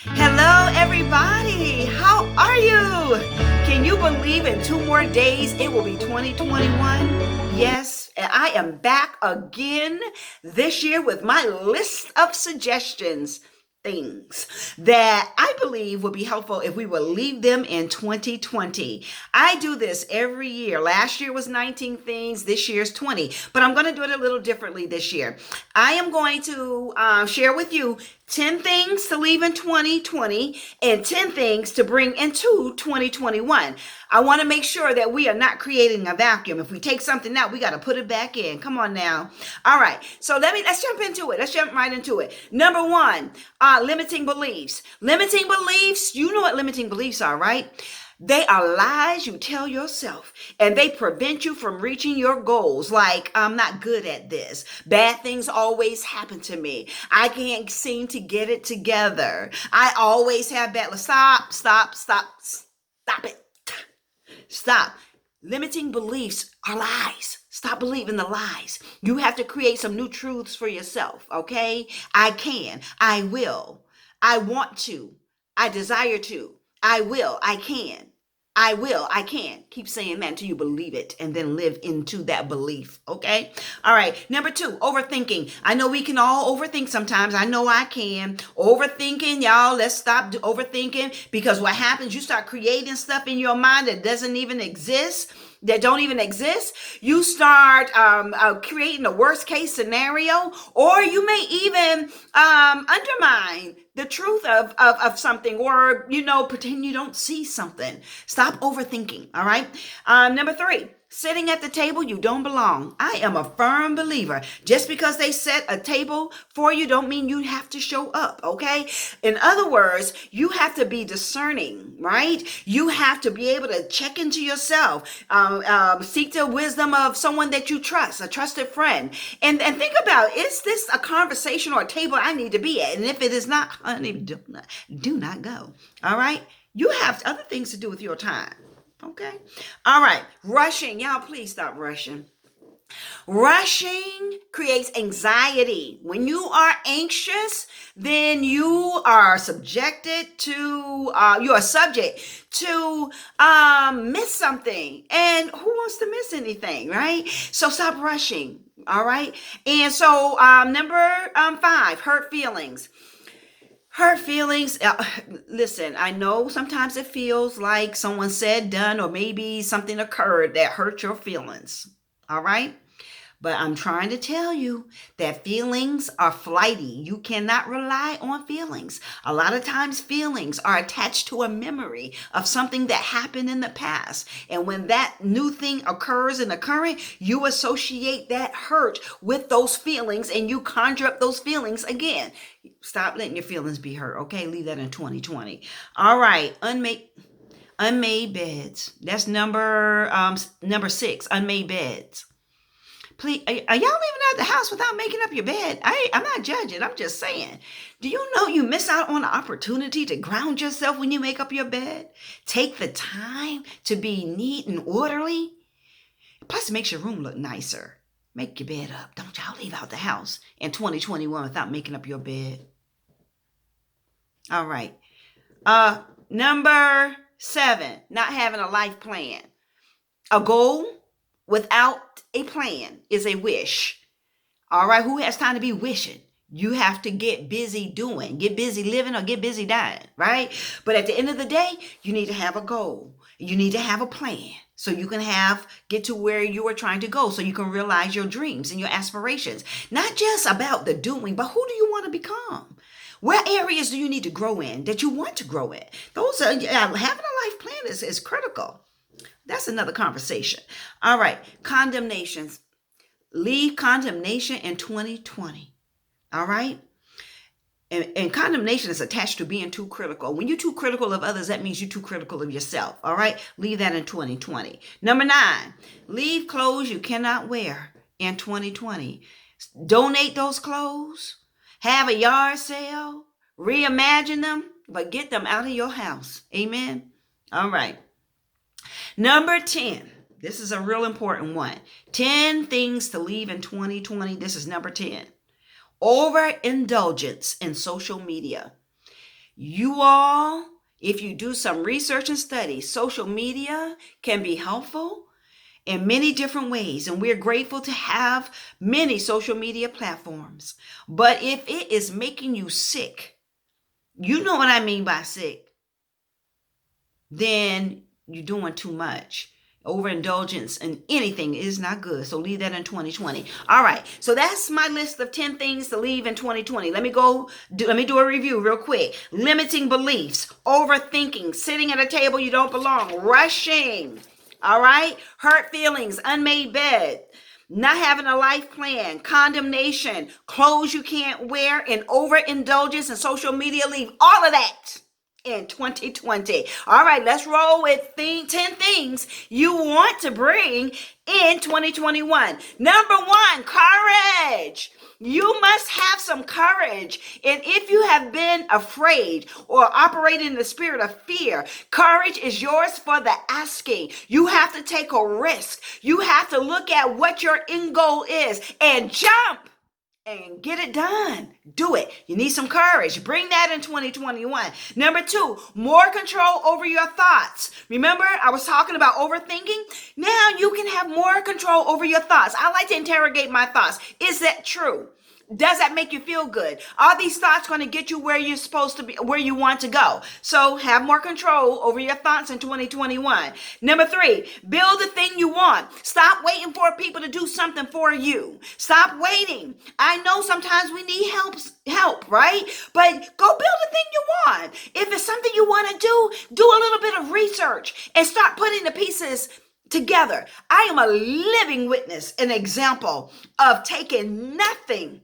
Hello, everybody. How are you? Can you believe in 2 more days it will be 2021? Yes, and I am back again this year with my list of suggestions. Things that I believe would be helpful if we would leave them in 2020. I do this every year. Last year was 19 things, this year's 20, but I'm going to do it a little differently this year. I am going to share with you 10 things to leave in 2020 and 10 things to bring into 2021. I want to make sure that we are not creating a vacuum. If we take something out, we got to put it back in. Come on now. All right. So let's jump into it. Let's jump right into it. Number one, limiting beliefs. Limiting beliefs. You know what limiting beliefs are, right? They are lies you tell yourself, and they prevent you from reaching your goals. Like, I'm not good at this. Bad things always happen to me. I can't seem to get it together. I always have bad. Stop it. Stop. Limiting beliefs are lies. Stop believing the lies. You have to create some new truths for yourself, okay? I can. I will. I want to. I desire to. I will. I can. I will. I can. Keep saying that until you believe it and then live into that belief. Okay. All right. Number two, overthinking. I know we can all overthink sometimes. I know I can. Overthinking, y'all. Let's stop overthinking, because what happens, you start creating stuff in your mind that doesn't even exist. That don't even exist. You start creating a worst case scenario, or you may even undermine the truth of something, or, pretend you don't see something. Stop overthinking. All right. Number three, sitting at the table you don't belong. I am a firm believer. Just because they set a table for you don't mean you have to show up, okay? In other words, you have to be discerning, right? You have to be able to check into yourself, seek the wisdom of someone that you trust, a trusted friend, and think about, is this a conversation or a table I need to be at? And if it is not, honey, do not go, all right? You have other things to do with your time. Okay. All right. Rushing. Y'all, please stop rushing. Rushing creates anxiety. When you are anxious, then you are subject to miss something. And who wants to miss anything, right? So stop rushing. All right. And so number 5, hurt feelings. Hurt feelings. Listen, I know sometimes it feels like someone said, done, or maybe something occurred that hurt your feelings. All right. But I'm trying to tell you that feelings are flighty. You cannot rely on feelings. A lot of times feelings are attached to a memory of something that happened in the past. And when that new thing occurs in the current, you associate that hurt with those feelings and you conjure up those feelings again. Stop letting your feelings be hurt, okay? Leave that in 2020. All right, unmade beds. That's number 6, unmade beds. Please, are y'all leaving out the house without making up your bed? I'm not judging. I'm just saying. Do you know you miss out on the opportunity to ground yourself when you make up your bed? Take the time to be neat and orderly. Plus, it makes your room look nicer. Make your bed up. Don't y'all leave out the house in 2021 without making up your bed. All right. Number 7, not having a life plan. A goal without a plan is a wish. All right. Who has time to be wishing? You have to get busy doing, get busy living, or get busy dying, right? But at the end of the day, you need to have a goal. You need to have a plan so you can get to where you are trying to go, so you can realize your dreams and your aspirations. Not just about the doing, but who do you want to become? What areas do you need to grow in that you want to grow in? Those are, having a life plan is critical. That's another conversation. All right. Condemnations. Leave condemnation in 2020. All right. And condemnation is attached to being too critical. When you're too critical of others, that means you're too critical of yourself. All right. Leave that in 2020. Number 9, leave clothes you cannot wear in 2020. Donate those clothes. Have a yard sale. Reimagine them, but get them out of your house. Amen. All right. Number 10. This is a real important one. 10 things to leave in 2020. This is number 10. Overindulgence in social media. You all, if you do some research and study, social media can be helpful in many different ways, and we're grateful to have many social media platforms. But if it is making you sick, you know what I mean by sick, then you're doing too much. Overindulgence in anything is not good. So leave that in 2020. All right. So that's my list of 10 things to leave in 2020. Let me do a review real quick. Limiting beliefs, overthinking, sitting at a table you don't belong, rushing. All right. Hurt feelings, unmade bed, not having a life plan, condemnation, clothes you can't wear, and overindulgence in social media. Leave all of that in 2020. All right, let's roll with 10 things you want to bring in 2021. Number one, courage. You must have some courage. And if you have been afraid or operating in the spirit of fear, courage is yours for the asking. You have to take a risk. You have to look at what your end goal is and jump and get it done. Do it. You need some courage. Bring that in 2021. Number two, more control over your thoughts. Remember, I was talking about overthinking. Now you can have more control over your thoughts. I like to interrogate my thoughts. Is that true? Does that make you feel good? Are these thoughts going to get you where you're supposed to be, where you want to go? So have more control over your thoughts in 2021. Number three, build the thing you want. Stop waiting for people to do something for you. Stop waiting. I know sometimes we need help, right? But go build the thing you want. If it's something you want to do a little bit of research and start putting the pieces together. I am a living witness, an example of taking nothing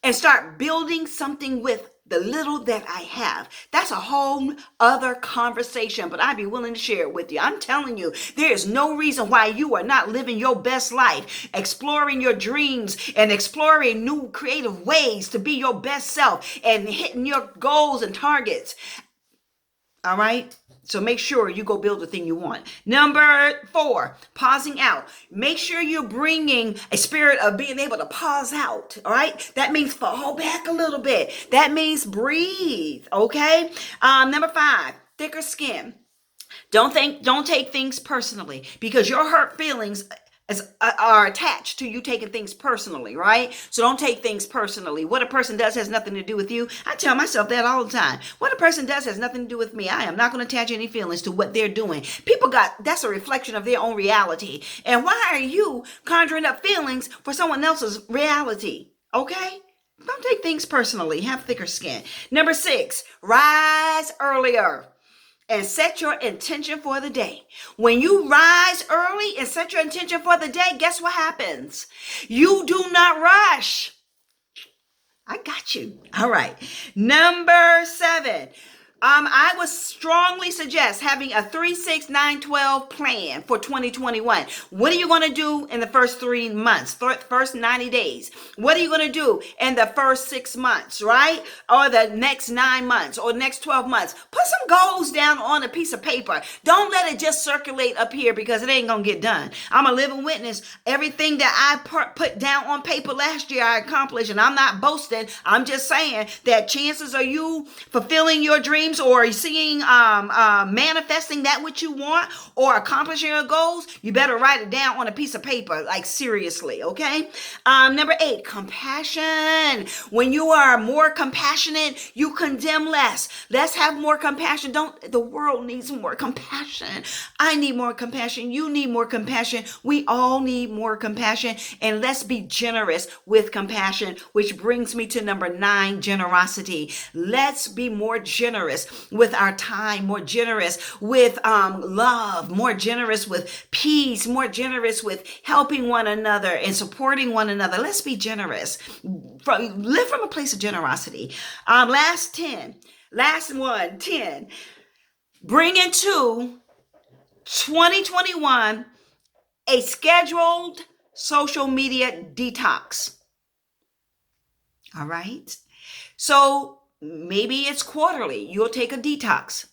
and start building something with the little that I have. That's a whole other conversation, but I'd be willing to share it with you. I'm telling you, there is no reason why you are not living your best life, exploring your dreams and exploring new creative ways to be your best self and hitting your goals and targets. All right? So make sure you go build the thing you want. Number four, pausing out. Make sure you're bringing a spirit of being able to pause out. All right. That means fall back a little bit. That means breathe. Okay. Number five, thicker skin. Don't take things personally, because your hurt feelings are attached to you taking things personally, right? So don't take things personally. What a person does has nothing to do with you. I tell myself that all the time. What a person does has nothing to do with me. I am not going to attach any feelings to what they're doing. That's a reflection of their own reality. And why are you conjuring up feelings for someone else's reality? Okay? Don't take things personally. Have thicker skin. Number six, rise earlier and set your intention for the day. When you rise early and set your intention for the day, guess what happens? You do not rush. I got you. All right. Number seven. I would strongly suggest having a 3-6-9-12 plan for 2021. What are you going to do in the first 3 months, first 90 days? What are you going to do in the first 6 months, right? Or the next 9 months or next 12 months? Put some goals down on a piece of paper. Don't let it just circulate up here, because it ain't going to get done. I'm a living witness. Everything that I put down on paper last year, I accomplished, and I'm not boasting. I'm just saying that chances are you fulfilling your dreams or seeing manifesting that which you want or accomplishing your goals, you better write it down on a piece of paper, like seriously, okay? Number 8, compassion. When you are more compassionate, you condemn less. Let's have more compassion. The world needs more compassion. I need more compassion. You need more compassion. We all need more compassion. And let's be generous with compassion, which brings me to number 9, generosity. Let's be more generous with our time, more generous with love, more generous with peace, more generous with helping one another and supporting one another. Let's be generous. Live from a place of generosity. Last 10. Bring into 2021 a scheduled social media detox. All right. So maybe it's quarterly. You'll take a detox.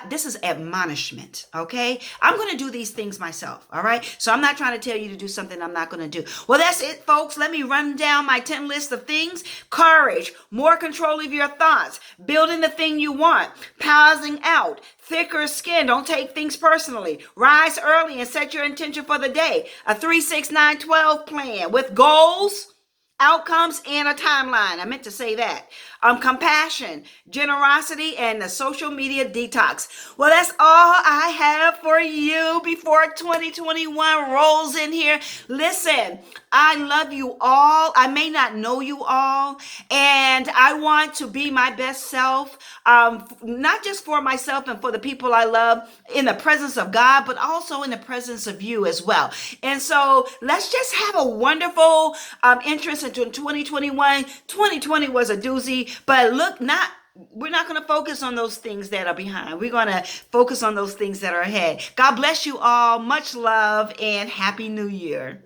This is admonishment, okay? I'm going to do these things myself, all right? So I'm not trying to tell you to do something I'm not going to do. Well, that's it, folks. Let me run down my 10 list of things. Courage, more control of your thoughts, building the thing you want, pausing out, thicker skin, don't take things personally, rise early and set your intention for the day, a 3-6-9-12 plan with goals, outcomes, and a timeline. I meant to say that. Compassion, generosity, and the social media detox. Well, that's all I have for you before 2021 rolls in here. Listen, I love you all. I may not know you all, and I want to be my best self, not just for myself and for the people I love in the presence of God, but also in the presence of you as well. And so let's just have a wonderful entrance into 2021. 2020 was a doozy, but we're not going to focus on those things that are behind. We're going to focus on those things that are ahead. God bless you all. Much love and Happy New Year.